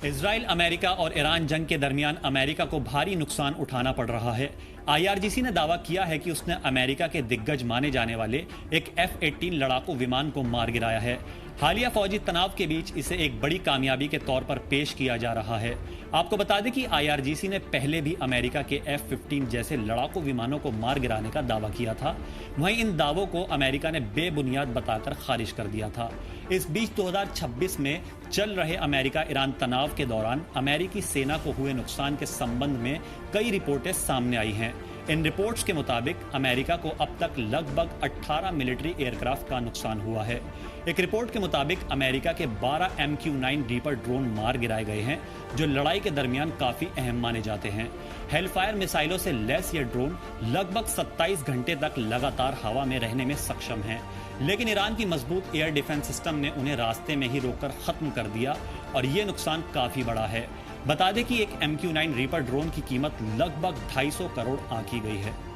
Israel, America और Iran जंग के दरमियान अमेरिका को भारी नुकसान उठाना पड़ रहा है। आईआरजीसी ने दावा किया है कि उसने अमेरिका के दिग्गज माने जाने वाले एक F-18 लड़ाकू विमान को मार गिराया है। हालिया फौजी तनाव के बीच इसे एक बड़ी कामयाबी के तौर पर पेश किया जा रहा है। आपको बता दें कि आईआरजीसी ने पहले भी अमेरिका के F-15 जैसे लड़ाकू विमानों को मार गिराने का दावा किया था। वहीं इन दावों को अमेरिका ने बेबुनियाद बताकर खारिज कर दिया था। इस बीच 2026 में चल रहे अमेरिका ईरान तनाव के दौरान अमेरिकी सेना को हुए नुकसान के संबंध में कई रिपोर्टें सामने आई हैं। इन रिपोर्ट्स के मुताबिक अमेरिका को अब तक लगभग 18 मिलिट्री एयरक्राफ्ट का नुकसान हुआ है। एक रिपोर्ट के मुताबिक अमेरिका के 12 MQ-9 रीपर ड्रोन मार गिराए गए हैं, जो लड़ाई के दरमियान काफी अहम माने जाते हैं। हेलफायर मिसाइलों से लैस ये ड्रोन लगभग 27 घंटे तक लगातार हवा में रहने में सक्षम हैं। लेकिन ईरान की मजबूत एयर डिफेंस सिस्टम ने उन्हें रास्ते में ही रोककर खत्म कर दिया और ये नुकसान काफी बड़ा है। बता दें कि एक MQ-9 रीपर ड्रोन की कीमत लगभग 250 करोड़ आंकी गई है।